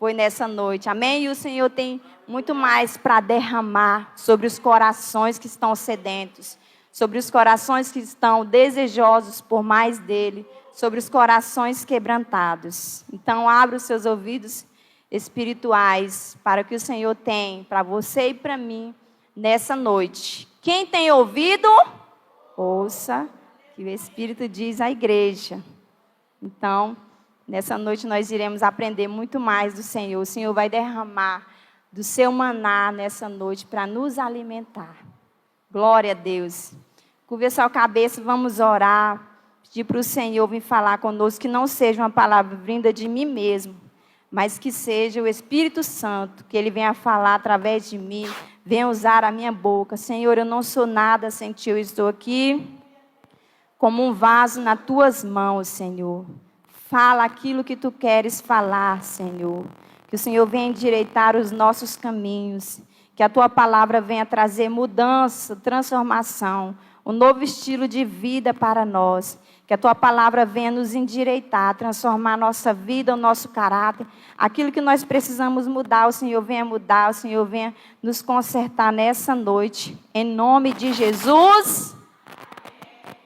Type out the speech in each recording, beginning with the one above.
foi nessa noite. Amém? E o Senhor tem muito mais para derramar sobre os corações que estão sedentos, sobre os corações que estão desejosos por mais dele, sobre os corações quebrantados. Então, abra os seus ouvidos espirituais para o que o Senhor tem para você e para mim nessa noite. Quem tem ouvido, ouça que o Espírito diz à igreja. Então, nessa noite nós iremos aprender muito mais do Senhor. O Senhor vai derramar do seu maná nessa noite para nos alimentar. Glória a Deus. Curva sua cabeça, vamos orar. Pedir para o Senhor vir falar conosco, que não seja uma palavra vinda de mim mesmo, mas que seja o Espírito Santo, que Ele venha falar através de mim, venha usar a minha boca. Senhor, eu não sou nada sem Ti, eu estou aqui como um vaso nas Tuas mãos, Senhor. Fala aquilo que Tu queres falar, Senhor. Que o Senhor venha endireitar os nossos caminhos, que a Tua palavra venha trazer mudança, transformação, um novo estilo de vida para nós. Que a Tua palavra venha nos endireitar, transformar a nossa vida, o nosso caráter. Aquilo que nós precisamos mudar, o Senhor venha mudar, o Senhor venha nos consertar nessa noite. Em nome de Jesus.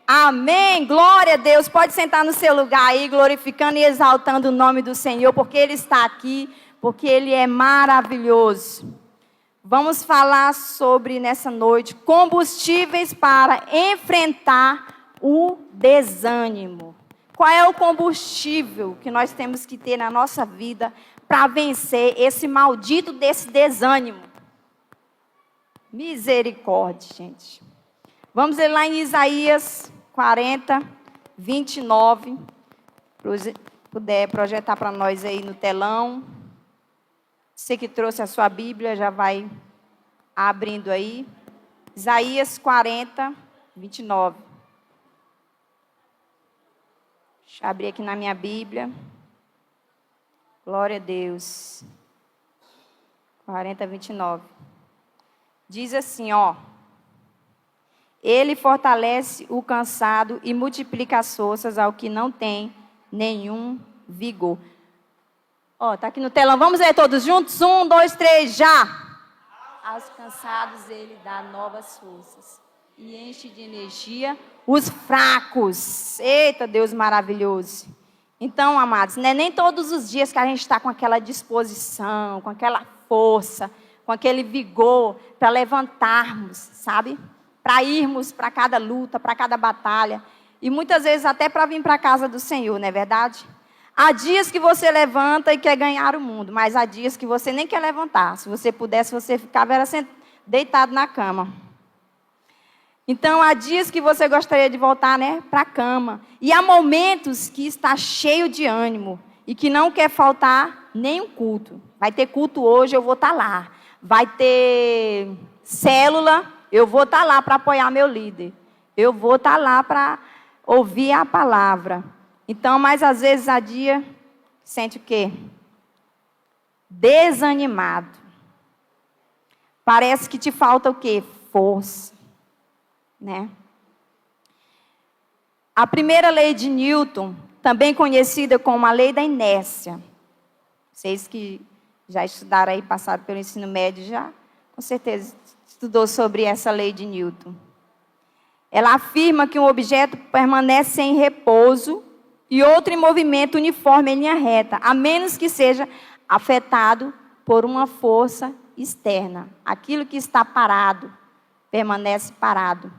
Amém. Glória a Deus. Pode sentar no seu lugar aí, glorificando e exaltando o nome do Senhor, porque Ele está aqui, porque Ele é maravilhoso. Vamos falar sobre, nessa noite, combustíveis para enfrentar o desânimo. Qual é o combustível que nós temos que ter na nossa vida para vencer esse maldito desse desânimo? Misericórdia, gente. Vamos ler lá em Isaías 40, 29. Se puder projetar para nós aí no telão. Você que trouxe a sua Bíblia já vai abrindo aí. Isaías 40, 29. Deixa eu abrir aqui na minha Bíblia. Glória a Deus. 40, 29. Diz assim, ó. Ele fortalece o cansado e multiplica as forças ao que não tem nenhum vigor. Ó, tá aqui no telão. Vamos ler todos juntos? 1, 2, 3, já! Aos cansados ele dá novas forças e enche de energia os fracos. Eita, Deus maravilhoso. Então, amados, não é nem todos os dias que a gente está com aquela disposição, com aquela força, com aquele vigor para levantarmos, sabe? Para irmos para cada luta, para cada batalha. E muitas vezes até para vir para a casa do Senhor, não é verdade? Há dias que você levanta e quer ganhar o mundo, mas há dias que você nem quer levantar. Se você pudesse, você ficava deitado na cama. Então, há dias que você gostaria de voltar, né, para a cama. E há momentos que está cheio de ânimo e que não quer faltar nenhum culto. Vai ter culto hoje, eu vou estar lá. Vai ter célula, eu vou estar lá para apoiar meu líder. Eu vou estar lá para ouvir a palavra. Então, mas às vezes há dia, sente o quê? Desanimado. Parece que te falta o quê? Força. Né? A primeira lei de Newton, também conhecida como a lei da inércia. Vocês que já estudaram aí, passaram pelo ensino médio, já com certeza estudou sobre essa lei de Newton. Ela afirma que um objeto permanece em repouso e outro em movimento uniforme em linha reta, a menos que seja afetado por uma força externa. Aquilo que está parado, permanece parado.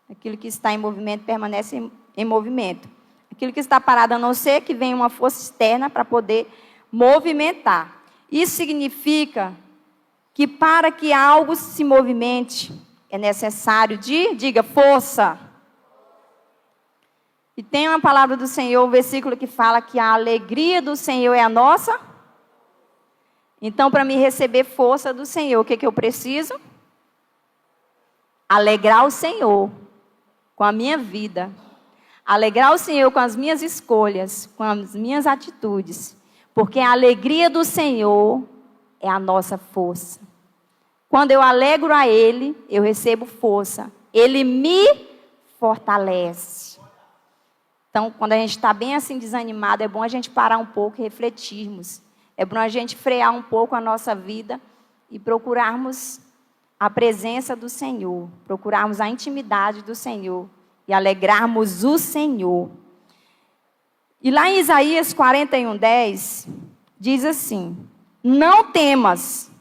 Aquilo que está em movimento, permanece em movimento. Aquilo que está parado, a não ser que venha uma força externa para poder movimentar. Isso significa que para que algo se movimente, é necessário diga, força. E tem uma palavra do Senhor, um versículo que fala que a alegria do Senhor é a nossa. Então, para me receber força do Senhor, o que eu preciso? Alegrar o Senhor com a minha vida. Alegrar o Senhor com as minhas escolhas, com as minhas atitudes. Porque a alegria do Senhor é a nossa força. Quando eu alegro a Ele, eu recebo força. Ele me fortalece. Então, quando a gente está bem assim desanimado, é bom a gente parar um pouco e refletirmos. É bom a gente frear um pouco a nossa vida e procurarmos a presença do Senhor, procurarmos a intimidade do Senhor e alegrarmos o Senhor. E lá em Isaías 41:10, diz assim: não temas,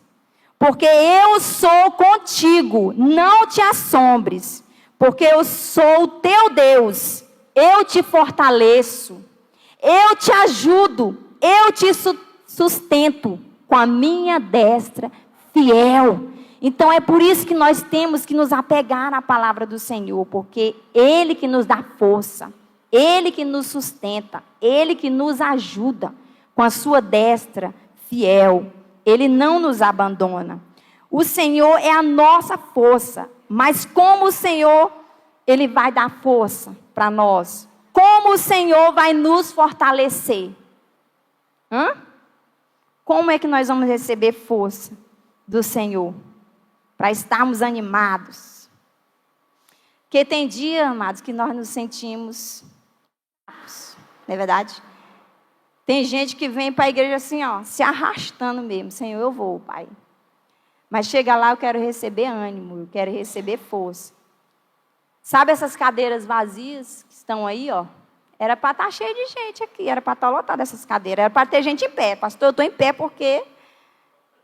porque eu sou contigo, não te assombres, porque eu sou o teu Deus, eu te fortaleço, eu te ajudo, eu te sustento com a minha destra fiel. Então é por isso que nós temos que nos apegar à palavra do Senhor, porque Ele que nos dá força, Ele que nos sustenta, Ele que nos ajuda com a sua destra fiel. Ele não nos abandona. O Senhor é a nossa força, mas como o Senhor, Ele vai dar força para nós? Como o Senhor vai nos fortalecer? Como é que nós vamos receber força do Senhor? Para estarmos animados. Porque tem dia, amados, que nós nos sentimos, não é verdade? Tem gente que vem para a igreja assim, ó, se arrastando mesmo. Senhor, eu vou, Pai. Mas chega lá, eu quero receber ânimo, eu quero receber força. Sabe essas cadeiras vazias que estão aí, ó? Era para estar cheio de gente aqui, era para estar lotada essas cadeiras, era para ter gente em pé. Pastor, eu estou em pé porque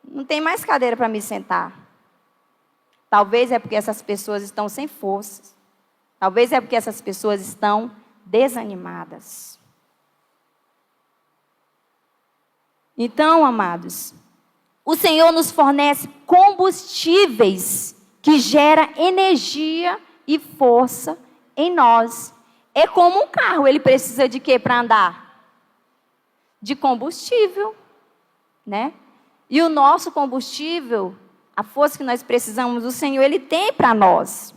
não tem mais cadeira para me sentar. Talvez é porque essas pessoas estão sem forças. Talvez é porque essas pessoas estão desanimadas. Então, amados, o Senhor nos fornece combustíveis que geram energia e força em nós. É como um carro, ele precisa de quê para andar? De combustível, né? E o nosso combustível, a força que nós precisamos, o Senhor, Ele tem para nós.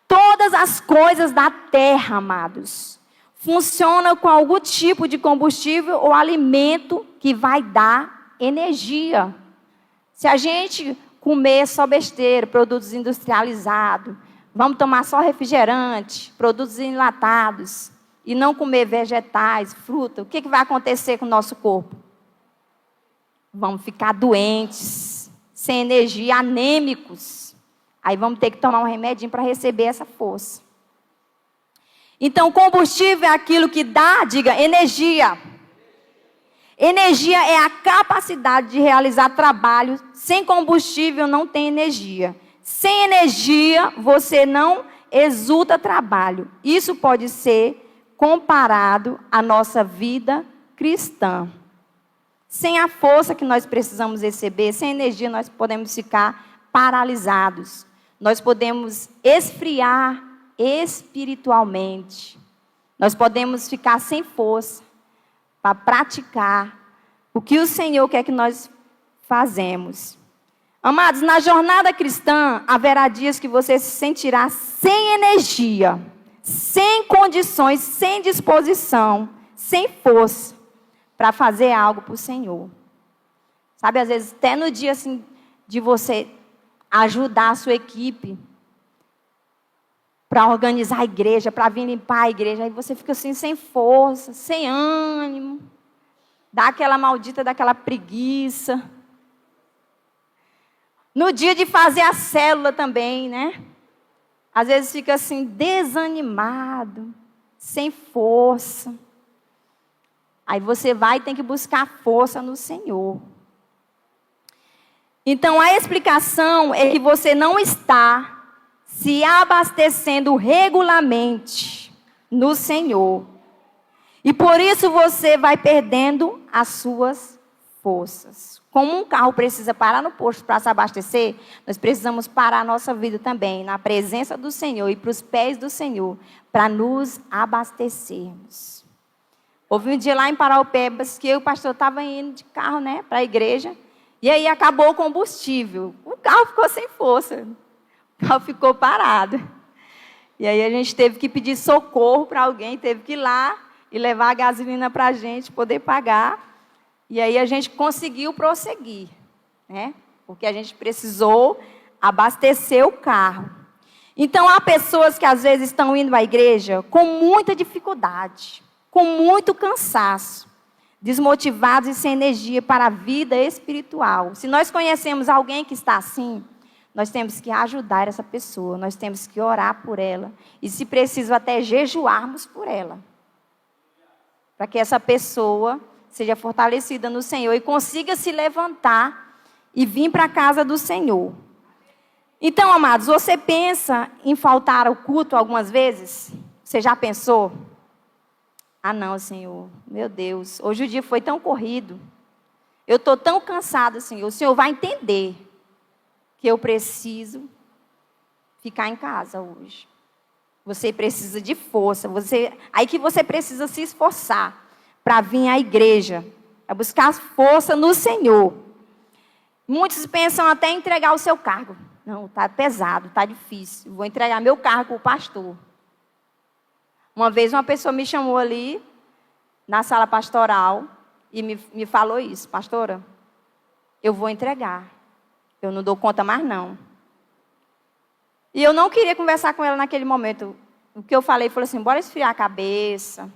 Todas as coisas da terra, amados, funcionam com algum tipo de combustível ou alimento que vai dar energia. Se a gente comer só besteira, produtos industrializados, vamos tomar só refrigerante, produtos enlatados, e não comer vegetais, fruta, o que vai acontecer com o nosso corpo? Vamos ficar doentes, sem energia, anêmicos. Aí vamos ter que tomar um remedinho para receber essa força. Então, combustível é aquilo que dá, diga, energia. Energia é a capacidade de realizar trabalho. Sem combustível não tem energia. Sem energia, você não executa trabalho. Isso pode ser comparado à nossa vida cristã. Sem a força que nós precisamos receber, sem energia, nós podemos ficar paralisados. Nós podemos esfriar espiritualmente. Nós podemos ficar sem força para praticar o que o Senhor quer que nós fazemos. Amados, na jornada cristã, haverá dias que você se sentirá sem energia, sem condições, sem disposição, sem força para fazer algo para o Senhor. Sabe, às vezes, até no dia assim, de você ajudar a sua equipe para organizar a igreja, para vir limpar a igreja, aí você fica assim, sem força, sem ânimo, dá aquela maldita, daquela preguiça. No dia de fazer a célula também, né? Às vezes fica assim, desanimado, sem força. Aí você vai e tem que buscar força no Senhor. Então, a explicação é que você não está se abastecendo regularmente no Senhor. E por isso você vai perdendo as suas forças. Como um carro precisa parar no posto para se abastecer, nós precisamos parar a nossa vida também na presença do Senhor e para os pés do Senhor, para nos abastecermos. Houve um dia lá em Paraupebas que eu e o pastor estava indo de carro, né, para a igreja, e aí acabou o combustível. O carro ficou sem força, o carro ficou parado. E aí a gente teve que pedir socorro para alguém, teve que ir lá e levar a gasolina para a gente poder pagar. E aí a gente conseguiu prosseguir, né? Porque a gente precisou abastecer o carro. Então, há pessoas que às vezes estão indo à igreja com muita dificuldade, com muito cansaço, desmotivados e sem energia para a vida espiritual. Se nós conhecemos alguém que está assim, nós temos que ajudar essa pessoa, nós temos que orar por ela. E, se preciso, até jejuarmos por ela. Para que essa pessoa seja fortalecida no Senhor e consiga se levantar e vir para a casa do Senhor. Então, amados, você pensa em faltar ao culto algumas vezes? Você já pensou? Ah, não, Senhor, meu Deus, hoje o dia foi tão corrido. Eu estou tão cansado, Senhor. O Senhor vai entender que eu preciso ficar em casa hoje. Você precisa de força. Aí que você precisa se esforçar para vir à igreja, para buscar força no Senhor. Muitos pensam até em entregar o seu cargo. Não, está pesado, está difícil. Vou entregar meu cargo para o pastor. Uma vez uma pessoa me chamou ali na sala pastoral e me falou isso: pastora, eu vou entregar. Eu não dou conta mais não. E eu não queria conversar com ela naquele momento. O que eu falei foi assim: bora esfriar a cabeça.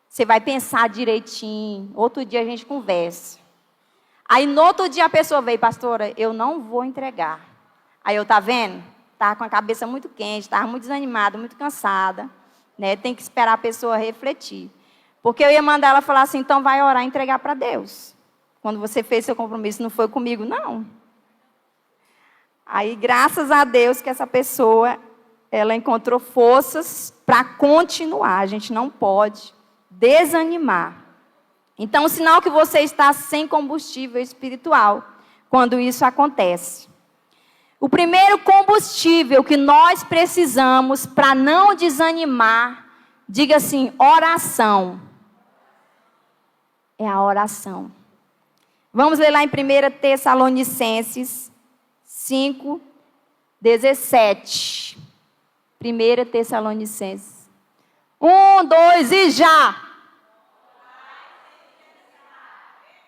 Você vai pensar direitinho. Outro dia a gente conversa. Aí no outro dia a pessoa veio: pastora, eu não vou entregar. Aí eu, tá vendo? Estava com a cabeça muito quente, estava muito desanimada, muito cansada. Né? Tem que esperar a pessoa refletir. Porque eu ia mandar ela falar assim: então vai orar e entregar para Deus. Quando você fez seu compromisso, não foi comigo, não. Aí, graças a Deus que essa pessoa, ela encontrou forças para continuar. A gente não pode desanimar. Então, o sinal que você está sem combustível espiritual, quando isso acontece. O primeiro combustível que nós precisamos para não desanimar, diga assim, oração. É a oração. Vamos ler lá em 1 Tessalonicenses 5, 17. 1 Tessalonicenses. 1, 2 e já.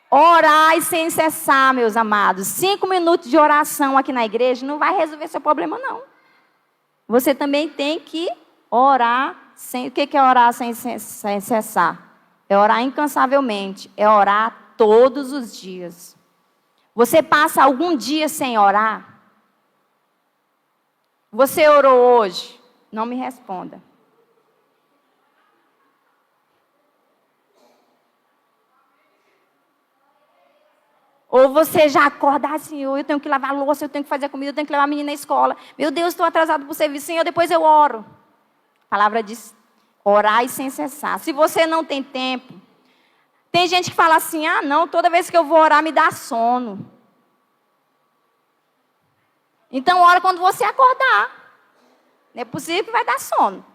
Orai sem cessar, meus amados. 5 minutos de oração aqui na igreja não vai resolver seu problema, não. Você também tem que orar sem... O que é orar sem cessar? É orar incansavelmente. É orar todos os dias. Você passa algum dia sem orar? Você orou hoje? Não me responda. Ou você já acorda assim: eu tenho que lavar a louça, eu tenho que fazer comida, eu tenho que levar a menina na escola. Meu Deus, estou atrasado para o serviço. Senhor, depois eu oro. A palavra diz: orai sem cessar. Se você não tem tempo, tem gente que fala assim: ah, não, toda vez que eu vou orar me dá sono. Então, ora quando você acordar. Não é possível que vai dar sono.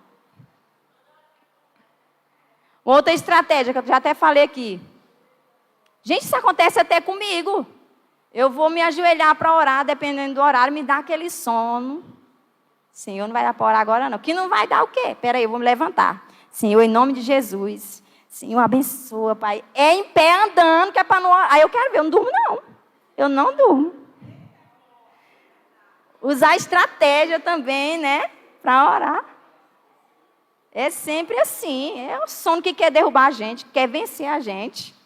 Outra estratégia que eu já até falei aqui. Gente, isso acontece até comigo. Eu vou me ajoelhar para orar, dependendo do horário, me dá aquele sono. Senhor, não vai dar para orar agora não. Que não vai dar o quê? Peraí, eu vou me levantar. Senhor, em nome de Jesus. Senhor, abençoa, Pai. É em pé andando, que é para não orar. Aí eu quero ver, eu não durmo não. Eu não durmo. Usar estratégia também, né? Para orar. É sempre assim. É o sono que quer derrubar a gente, que quer vencer a gente.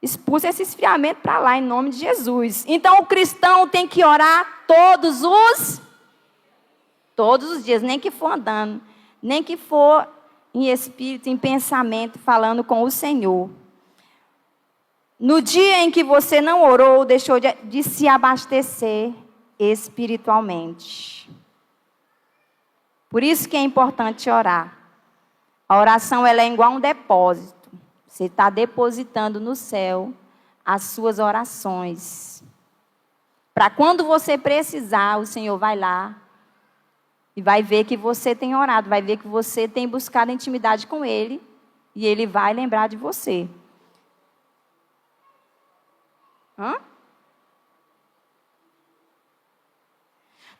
Expulsa esse esfriamento para lá, em nome de Jesus. Então, o cristão tem que orar todos os dias, nem que for andando, nem que for em espírito, em pensamento, falando com o Senhor. No dia em que você não orou, deixou de se abastecer espiritualmente. Por isso que é importante orar. A oração, ela é igual a um depósito. Você está depositando no céu as suas orações. Para quando você precisar, o Senhor vai lá e vai ver que você tem orado, vai ver que você tem buscado intimidade com Ele e Ele vai lembrar de você.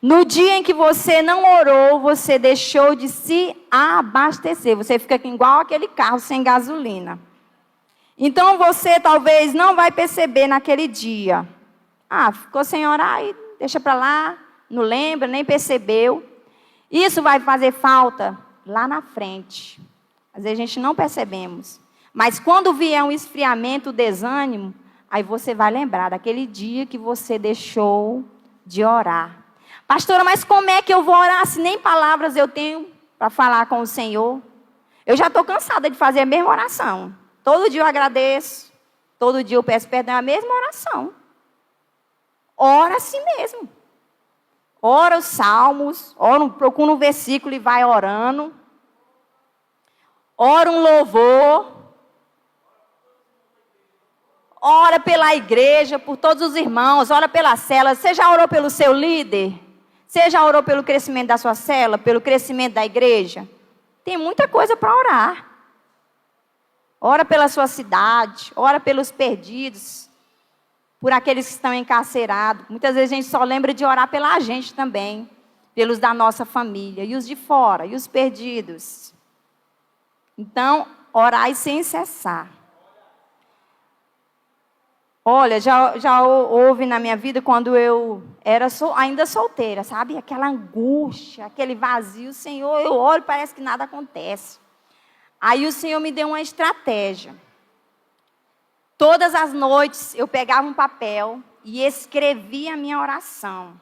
No dia em que você não orou, você deixou de se abastecer. Você fica igual aquele carro sem gasolina. Então, você talvez não vai perceber naquele dia. Ah, ficou sem orar e deixa para lá, não lembra, nem percebeu. Isso vai fazer falta lá na frente. Às vezes a gente não percebemos. Mas quando vier um esfriamento, o desânimo, aí você vai lembrar daquele dia que você deixou de orar. Pastora, mas como é que eu vou orar se nem palavras eu tenho para falar com o Senhor? Eu já estou cansada de fazer a mesma oração. Todo dia eu agradeço, todo dia eu peço perdão, é a mesma oração. Ora assim mesmo. Ora os salmos, procura um versículo e vai orando. Ora um louvor. Ora pela igreja, por todos os irmãos, ora pela célula. Você já orou pelo seu líder? Você já orou pelo crescimento da sua célula, pelo crescimento da igreja? Tem muita coisa para orar. Ora pela sua cidade, ora pelos perdidos, por aqueles que estão encarcerados. Muitas vezes a gente só lembra de orar pela gente também, pelos da nossa família, e os de fora, e os perdidos. Então, orai sem cessar. Olha, já houve na minha vida quando eu era ainda solteira, sabe? Aquela angústia, aquele vazio. Senhor, eu oro e parece que nada acontece. Aí o Senhor me deu uma estratégia. Todas as noites eu pegava um papel e escrevia a minha oração.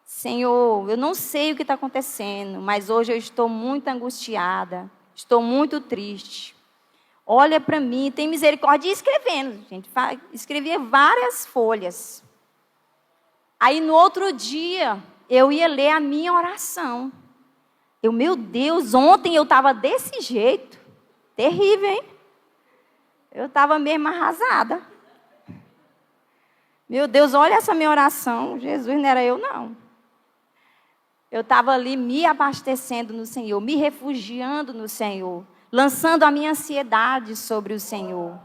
Senhor, eu não sei o que está acontecendo, mas hoje eu estou muito angustiada, estou muito triste. Olha para mim, tem misericórdia. E escrevendo, gente. Escrevia várias folhas. Aí no outro dia, eu ia ler a minha oração. Meu Deus, ontem eu estava desse jeito. Terrível, hein? Eu estava mesmo arrasada. Meu Deus, olha essa minha oração. Jesus, não era eu, não. Eu estava ali me abastecendo no Senhor, me refugiando no Senhor, lançando a minha ansiedade sobre o Senhor.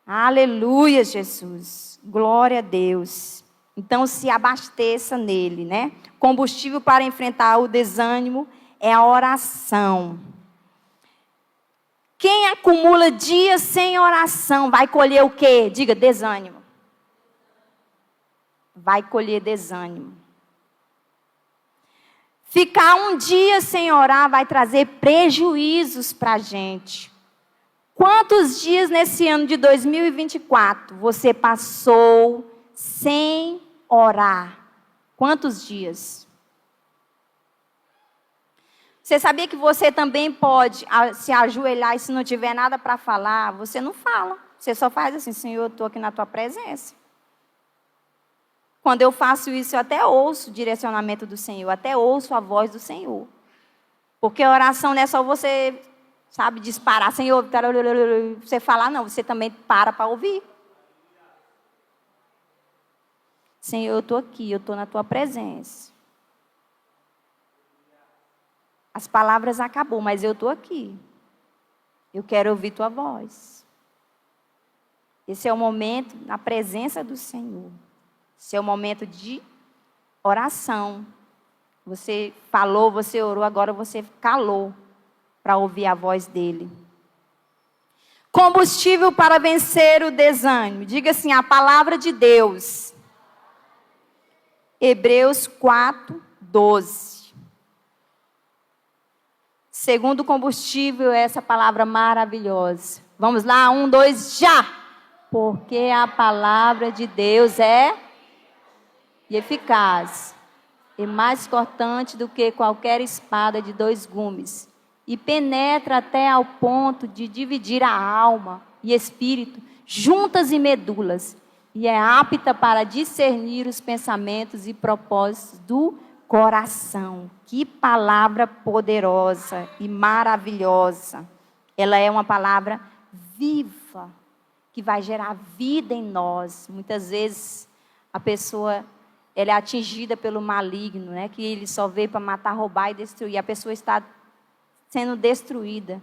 Aleluia, Jesus. Glória a Deus. Então, se abasteça nele, né? Combustível para enfrentar o desânimo é a oração. Quem acumula dias sem oração vai colher o quê? Diga, desânimo. Vai colher desânimo. Ficar um dia sem orar vai trazer prejuízos para a gente. Quantos dias nesse ano de 2024 você passou sem orar? Quantos dias? Você sabia que você também pode se ajoelhar e se não tiver nada para falar, você não fala. Você só faz assim, Senhor, eu estou aqui na tua presença. Quando eu faço isso, eu até ouço o direcionamento do Senhor, até ouço a voz do Senhor. Porque a oração não é só você, sabe, disparar, Senhor, você falar, não, você também para ouvir. Senhor, eu estou aqui, eu estou na tua presença. As palavras acabou, mas eu estou aqui. Eu quero ouvir tua voz. Esse é o momento na presença do Senhor. Esse é o momento de oração. Você falou, você orou, agora você calou para ouvir a voz dele. Combustível para vencer o desânimo. Diga assim, a palavra de Deus. Hebreus 4:12. Segundo combustível, essa palavra maravilhosa. Vamos lá, 1, 2, já! Porque a palavra de Deus é eficaz e mais cortante do que qualquer espada de 2 gumes, e penetra até ao ponto de dividir a alma e espírito, juntas e medulas, e é apta para discernir os pensamentos e propósitos do coração. Que palavra poderosa e maravilhosa. Ela é uma palavra viva, que vai gerar vida em nós. Muitas vezes a pessoa ela é atingida pelo maligno, né? Que ele só veio para matar, roubar e destruir. A pessoa está sendo destruída,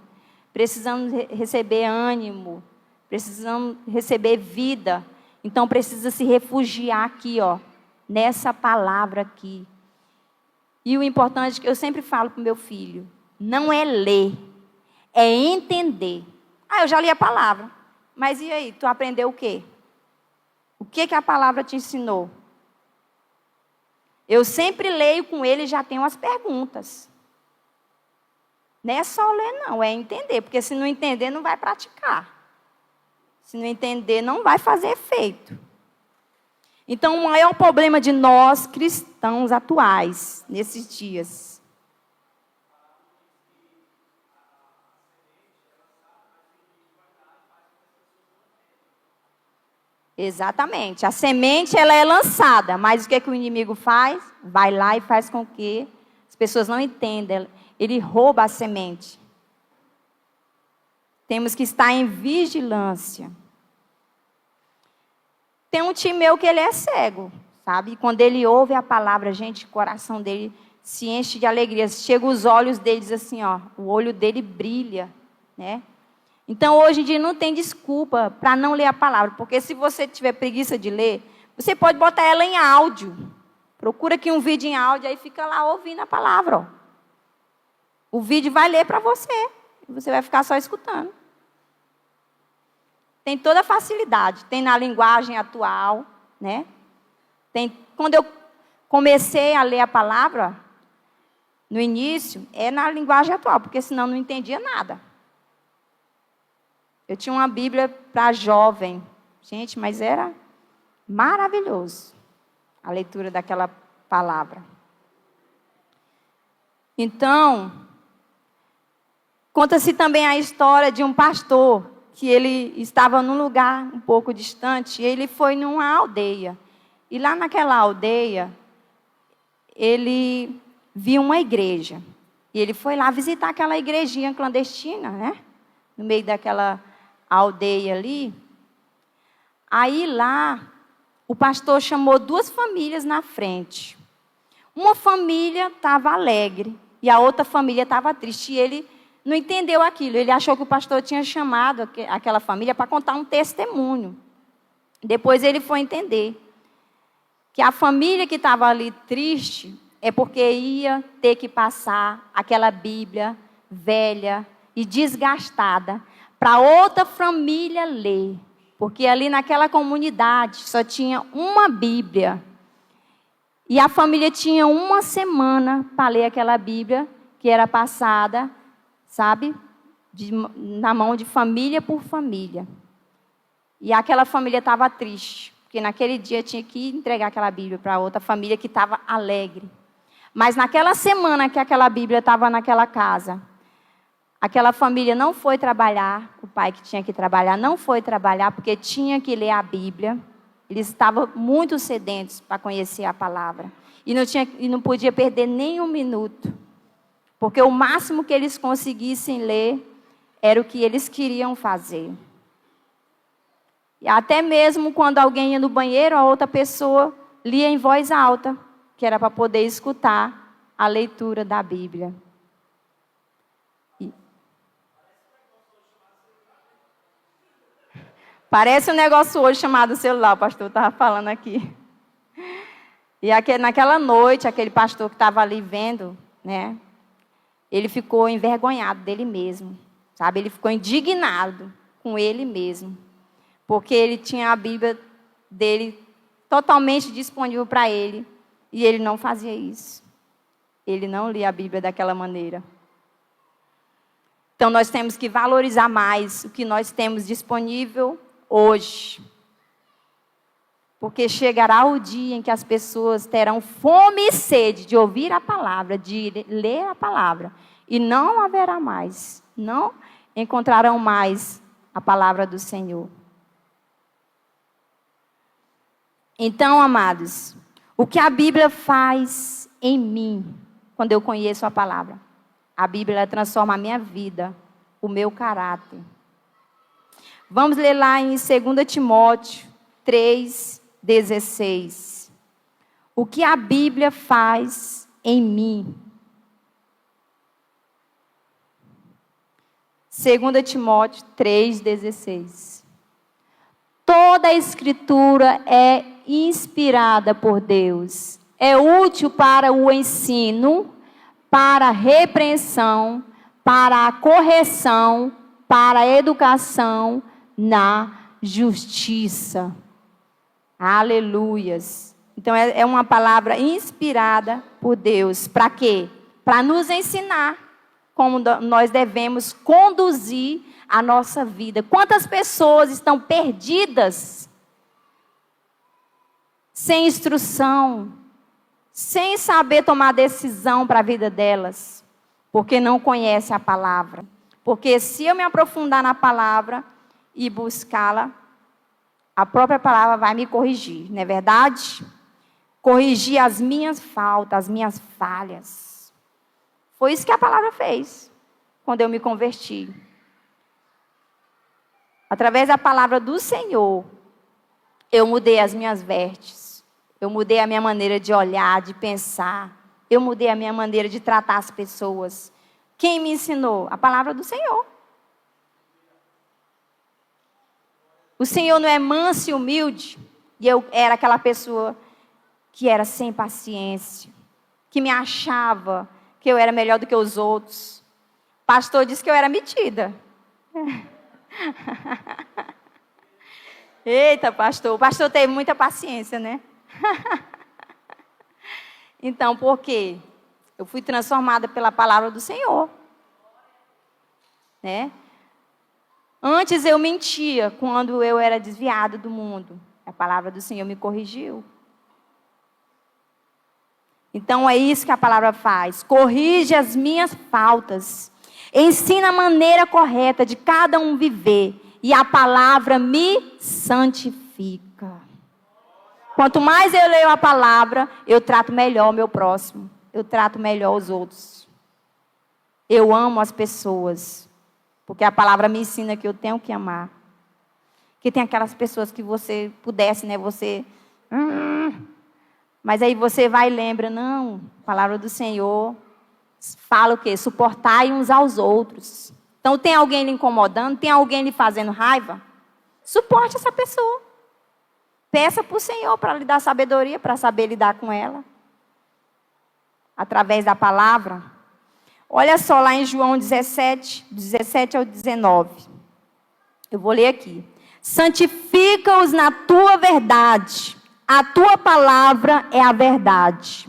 precisando receber ânimo, precisando receber vida. Então precisa se refugiar aqui, ó, nessa palavra aqui. E o importante que eu sempre falo para o meu filho, não é ler, é entender. Eu já li a palavra, mas e aí, tu aprendeu o quê? O que a palavra te ensinou? Eu sempre leio com ele e já tenho as perguntas. Não é só ler, não, é entender. Porque se não entender, não vai praticar. Se não entender, não vai fazer efeito. Então, o maior problema de nós, cristãos atuais, nesses dias. Exatamente. A semente, ela é lançada. Mas o que, que o inimigo faz? Vai lá e faz com que as pessoas não entendam. Ele rouba a semente. Temos que estar em vigilância. Tem um tio meu que ele é cego, sabe? E quando ele ouve a palavra, gente, o coração dele se enche de alegria. Chega os olhos dele, diz assim, ó, o olho dele brilha, né? Então, hoje em dia, não tem desculpa para não ler a palavra. Porque se você tiver preguiça de ler, você pode botar ela em áudio. Procura aqui um vídeo em áudio, aí fica lá ouvindo a palavra, ó. O vídeo vai ler para você. Você vai ficar só escutando. Tem toda a facilidade. Tem na linguagem atual, né? Quando eu comecei a ler a palavra, no início, é na linguagem atual, porque senão não entendia nada. Eu tinha uma Bíblia para jovem. Gente, mas era maravilhoso a leitura daquela palavra. Então, conta-se também a história de um pastor que ele estava num lugar um pouco distante, e ele foi numa aldeia. E lá naquela aldeia, ele viu uma igreja. E ele foi lá visitar aquela igrejinha clandestina, né? No meio daquela aldeia ali. Aí lá, o pastor chamou 2 famílias na frente. Uma família estava alegre e a outra família estava triste. E ele não entendeu aquilo. Ele achou que o pastor tinha chamado aquela família para contar um testemunho. Depois ele foi entender que a família que estava ali triste é porque ia ter que passar aquela Bíblia velha e desgastada para outra família ler. Porque ali naquela comunidade só tinha uma Bíblia. E a família tinha uma semana para ler aquela Bíblia que era passada, sabe, na mão de família por família. E aquela família estava triste, porque naquele dia tinha que entregar aquela Bíblia para outra família que estava alegre. Mas naquela semana que aquela Bíblia estava naquela casa, aquela família não foi trabalhar, o pai que tinha que trabalhar não foi trabalhar porque tinha que ler a Bíblia. Eles estavam muito sedentos para conhecer a palavra. E não podia perder nem um minuto. Porque o máximo que eles conseguissem ler era o que eles queriam fazer. E até mesmo quando alguém ia no banheiro, a outra pessoa lia em voz alta, que era para poder escutar a leitura da Bíblia. Parece um negócio hoje chamado celular, o pastor estava falando aqui. E naquela noite, aquele pastor que estava ali vendo, né? Ele ficou envergonhado dele mesmo, sabe? Ele ficou indignado com ele mesmo. Porque ele tinha a Bíblia dele totalmente disponível para ele. E ele não fazia isso. Ele não lia a Bíblia daquela maneira. Então, nós temos que valorizar mais o que nós temos disponível hoje. Porque chegará o dia em que as pessoas terão fome e sede de ouvir a palavra, de ler a palavra. E não haverá mais, não encontrarão mais a palavra do Senhor. Então, amados, o que a Bíblia faz em mim, quando eu conheço a palavra? A Bíblia transforma a minha vida, o meu caráter. Vamos ler lá em 2 Timóteo 3:16. O que a Bíblia faz em mim? 2 Timóteo 3:16. Toda a Escritura é inspirada por Deus. É útil para o ensino, para a repreensão, para a correção, para a educação na justiça. Aleluias. Então é uma palavra inspirada por Deus. Para quê? Para nos ensinar como nós devemos conduzir a nossa vida. Quantas pessoas estão perdidas, sem instrução, sem saber tomar decisão para a vida delas, porque não conhecem a palavra. Porque se eu me aprofundar na palavra e buscá-la, a própria palavra vai me corrigir, não é verdade? Corrigir as minhas faltas, as minhas falhas. Foi isso que a palavra fez, quando eu me converti. Através da palavra do Senhor, eu mudei as minhas vestes. Eu mudei a minha maneira de olhar, de pensar. Eu mudei a minha maneira de tratar as pessoas. Quem me ensinou? A palavra do Senhor. O Senhor não é manso e humilde. E eu era aquela pessoa que era sem paciência, que me achava que eu era melhor do que os outros. O pastor disse que eu era metida. Eita, pastor. O pastor teve muita paciência, né? Então, por quê? Eu fui transformada pela palavra do Senhor. Né? Antes eu mentia quando eu era desviada do mundo. A palavra do Senhor me corrigiu. Então é isso que a palavra faz. Corrige as minhas faltas. Ensina a maneira correta de cada um viver. E a palavra me santifica. Quanto mais eu leio a palavra, eu trato melhor o meu próximo. Eu trato melhor os outros. Eu amo as pessoas. Porque a palavra me ensina que eu tenho que amar. Que tem aquelas pessoas que você pudesse, né? Você... Mas aí você vai e lembra, não, a palavra do Senhor fala o quê? Suportai uns aos outros. Então tem alguém lhe incomodando, tem alguém lhe fazendo raiva? Suporte essa pessoa. Peça para o Senhor para lhe dar sabedoria, para saber lidar com ela. Através da palavra. Olha só lá em João 17, 17 ao 19. Eu vou ler aqui. Santifica-os na tua verdade. A tua palavra é a verdade.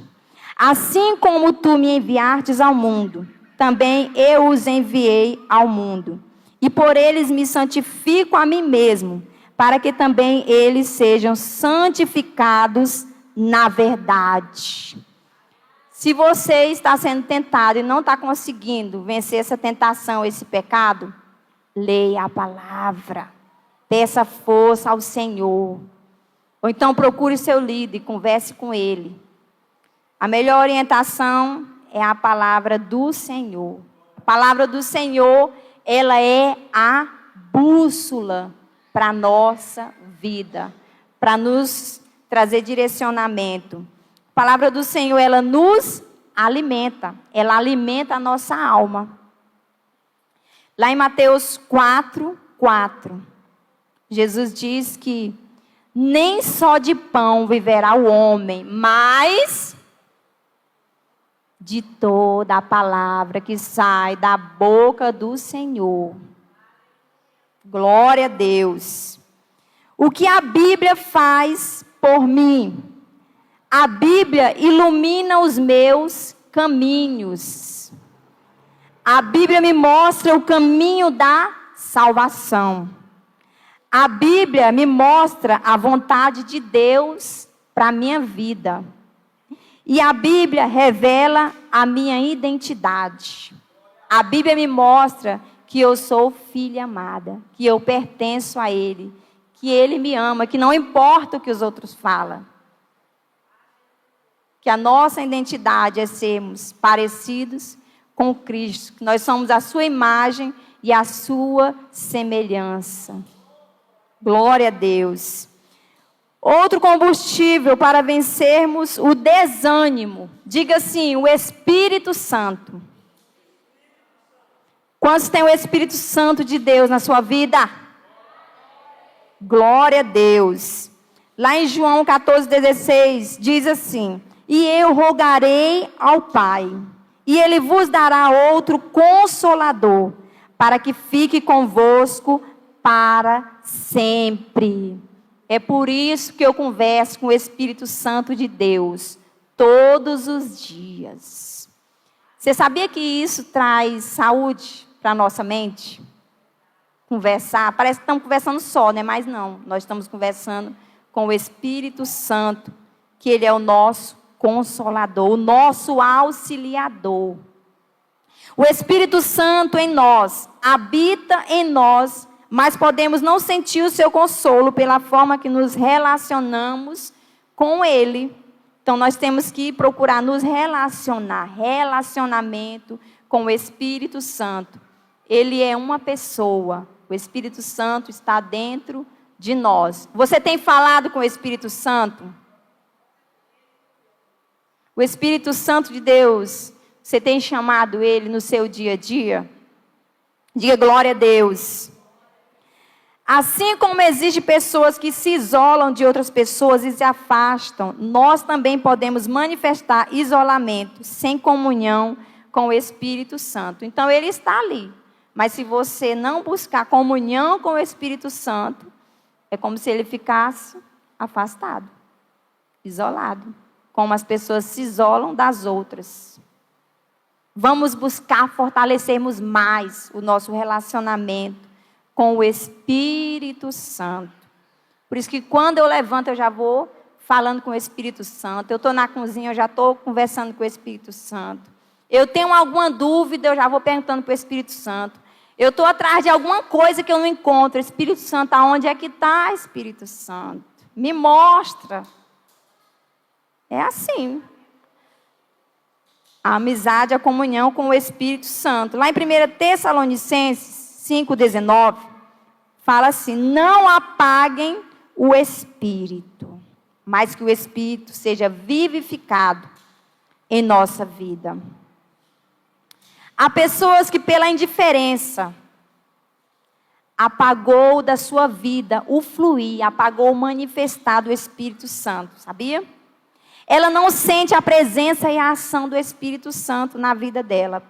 Assim como tu me enviastes ao mundo, também eu os enviei ao mundo. E por eles me santifico a mim mesmo, para que também eles sejam santificados na verdade. Se você está sendo tentado e não está conseguindo vencer essa tentação, esse pecado, leia a palavra. Peça força ao Senhor. Ou então procure seu líder e converse com ele. A melhor orientação é a palavra do Senhor. A palavra do Senhor, ela é a bússola para a nossa vida, para nos trazer direcionamento. A palavra do Senhor, ela nos alimenta. Ela alimenta a nossa alma. Lá em Mateus 4, 4, Jesus diz que nem só de pão viverá o homem, mas de toda a palavra que sai da boca do Senhor. Glória a Deus. O que a Bíblia faz por mim? A Bíblia ilumina os meus caminhos. A Bíblia me mostra o caminho da salvação. A Bíblia me mostra a vontade de Deus para a minha vida. E a Bíblia revela a minha identidade. A Bíblia me mostra que eu sou filha amada, que eu pertenço a Ele, que Ele me ama, que não importa o que os outros falam. Que a nossa identidade é sermos parecidos com Cristo, que nós somos a sua imagem e a sua semelhança. Glória a Deus. Outro combustível para vencermos o desânimo. Diga assim, o Espírito Santo. Quantos tem o Espírito Santo de Deus na sua vida? Glória a Deus. Lá em João 14,16 diz assim: e eu rogarei ao Pai, e Ele vos dará outro Consolador, para que fique convosco para sempre. É por isso que eu converso com o Espírito Santo de Deus todos os dias. Você sabia que isso traz saúde para a nossa mente? Conversar, parece que estamos conversando só, né? Mas não, nós estamos conversando com o Espírito Santo, que Ele é o nosso Consolador, o nosso auxiliador. O Espírito Santo em nós, habita em nós, mas podemos não sentir o seu consolo pela forma que nos relacionamos com Ele. Então, nós temos que procurar nos relacionar, relacionamento com o Espírito Santo. Ele é uma pessoa, o Espírito Santo está dentro de nós. Você tem falado com o Espírito Santo? O Espírito Santo de Deus, você tem chamado Ele no seu dia a dia? Diga glória a Deus. Assim como existem pessoas que se isolam de outras pessoas e se afastam, nós também podemos manifestar isolamento, sem comunhão com o Espírito Santo. Então, Ele está ali. Mas se você não buscar comunhão com o Espírito Santo, é como se Ele ficasse afastado, isolado. Como as pessoas se isolam das outras. Vamos buscar fortalecermos mais o nosso relacionamento com o Espírito Santo. Por isso que quando eu levanto, eu já vou falando com o Espírito Santo. Eu estou na cozinha, eu já estou conversando com o Espírito Santo. Eu tenho alguma dúvida, eu já vou perguntando para o Espírito Santo. Eu estou atrás de alguma coisa que eu não encontro. Espírito Santo, aonde é que está, Espírito Santo? Me mostra. É assim. A amizade, a comunhão com o Espírito Santo. Lá em 1 Tessalonicenses 5,19, fala assim: não apaguem o Espírito, mas que o Espírito seja vivificado em nossa vida. Há pessoas que pela indiferença apagou da sua vida o fluir, apagou o manifestar do Espírito Santo, sabia? Ela não sente a presença e a ação do Espírito Santo na vida dela.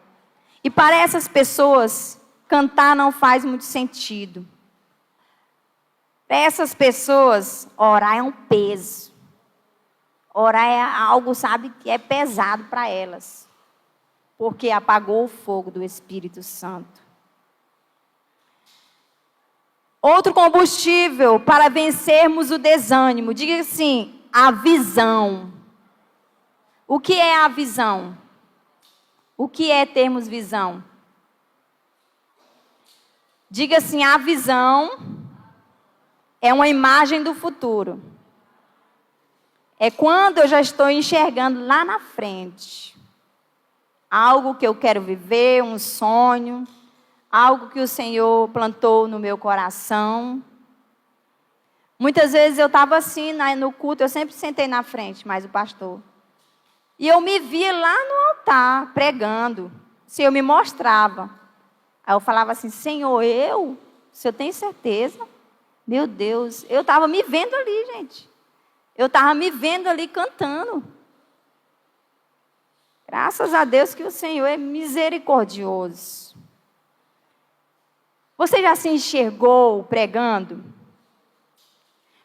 E para essas pessoas, cantar não faz muito sentido. Para essas pessoas, orar é um peso. Orar é algo, sabe, que é pesado para elas. Porque apagou o fogo do Espírito Santo. Outro combustível para vencermos o desânimo. Diga assim, a visão. O que é a visão? O que é termos visão? Diga assim, a visão é uma imagem do futuro. É quando eu já estou enxergando lá na frente. Algo que eu quero viver, um sonho. Algo que o Senhor plantou no meu coração. Muitas vezes eu estava assim no culto, eu sempre sentei na frente, mas o pastor. E eu me via lá no altar, pregando. O Senhor me mostrava. Aí eu falava assim, Senhor, o Senhor tem certeza? Meu Deus, eu estava me vendo ali, gente. Eu estava me vendo ali cantando. Graças a Deus que o Senhor é misericordioso. Você já se enxergou pregando?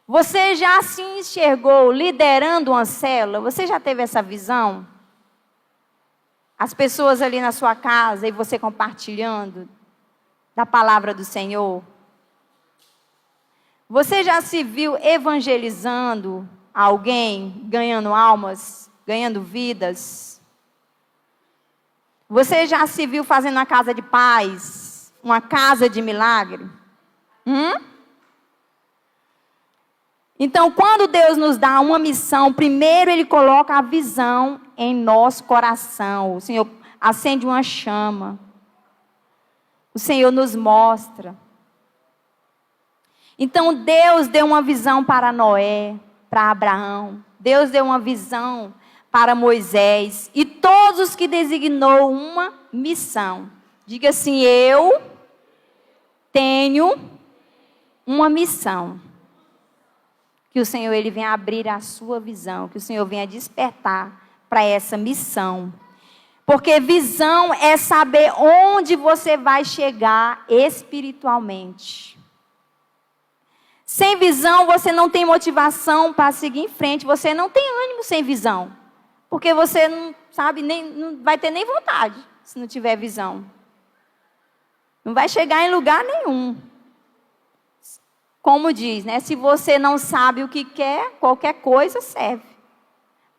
Você já se enxergou liderando uma célula? Você já teve essa visão? As pessoas ali na sua casa e você compartilhando da palavra do Senhor? Você já se viu evangelizando alguém, ganhando almas, ganhando vidas? Você já se viu fazendo uma casa de paz, uma casa de milagre? Então, quando Deus nos dá uma missão, primeiro Ele coloca a visão em nosso coração. O Senhor acende uma chama. O Senhor nos mostra. Então, Deus deu uma visão para Noé, para Abraão. Deus deu uma visão para Moisés. E todos os que designou uma missão. Diga assim, eu tenho uma missão. Que o Senhor Ele venha abrir a sua visão. Que o Senhor venha despertar para essa missão. Porque visão é saber onde você vai chegar espiritualmente. Sem visão, você não tem motivação para seguir em frente. Você não tem ânimo sem visão. Porque você não sabe, não vai ter nem vontade se não tiver visão. Não vai chegar em lugar nenhum. Como diz, né? Se você não sabe o que quer, qualquer coisa serve.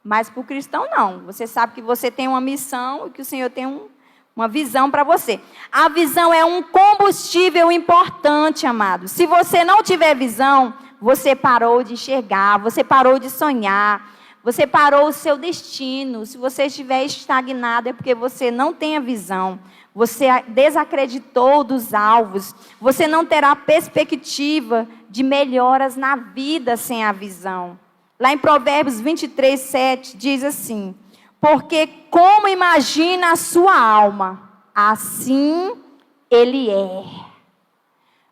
Mas para o cristão não. Você sabe que você tem uma missão e que o Senhor tem uma visão para você. A visão é um combustível importante, amado. Se você não tiver visão, você parou de enxergar, você parou de sonhar, você parou o seu destino. Se você estiver estagnado é porque você não tem a visão. Você desacreditou dos alvos. Você não terá perspectiva de melhoras na vida sem a visão. Lá em Provérbios 23, 7, diz assim: porque como imagina a sua alma, assim ele é.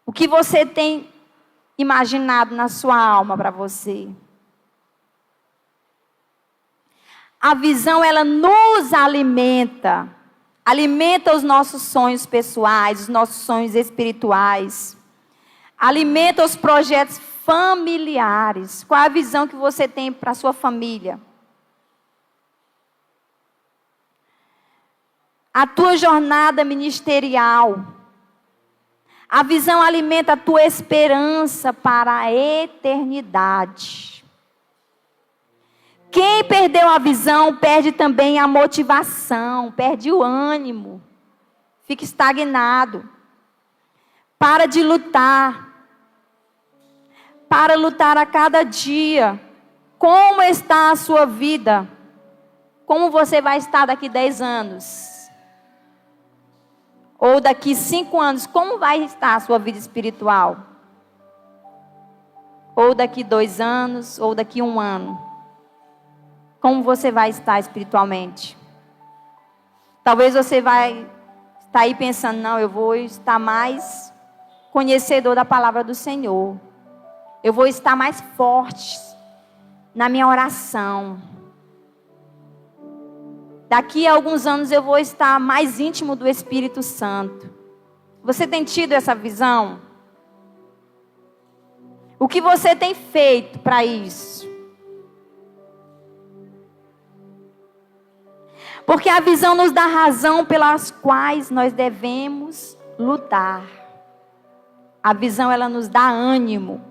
O que você tem imaginado na sua alma para você? A visão, ela nos alimenta. Alimenta os nossos sonhos pessoais, os nossos sonhos espirituais. Alimenta os projetos familiares. Qual a visão que você tem para a sua família? A tua jornada ministerial. A visão alimenta a tua esperança para a eternidade. Quem perdeu a visão, perde também a motivação, perde o ânimo. Fica estagnado. Para de lutar. Para lutar a cada dia. Como está a sua vida? Como você vai estar daqui 10 anos? Ou daqui 5 anos, como vai estar a sua vida espiritual? Ou daqui 2 anos, ou daqui 1 ano. Como você vai estar espiritualmente? Talvez você vai estar aí pensando, não, eu vou estar mais conhecedor da palavra do Senhor. Eu vou estar mais forte na minha oração. Daqui a alguns anos eu vou estar mais íntimo do Espírito Santo. Você tem tido essa visão? O que você tem feito para isso? Porque a visão nos dá razão pelas quais nós devemos lutar. A visão, ela nos dá ânimo.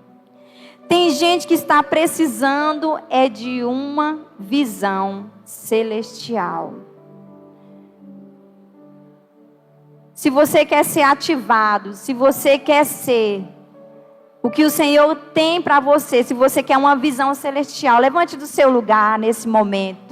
Tem gente que está precisando de uma visão celestial. Se você quer ser ativado, se você quer ser o que o Senhor tem para você, se você quer uma visão celestial, levante do seu lugar nesse momento.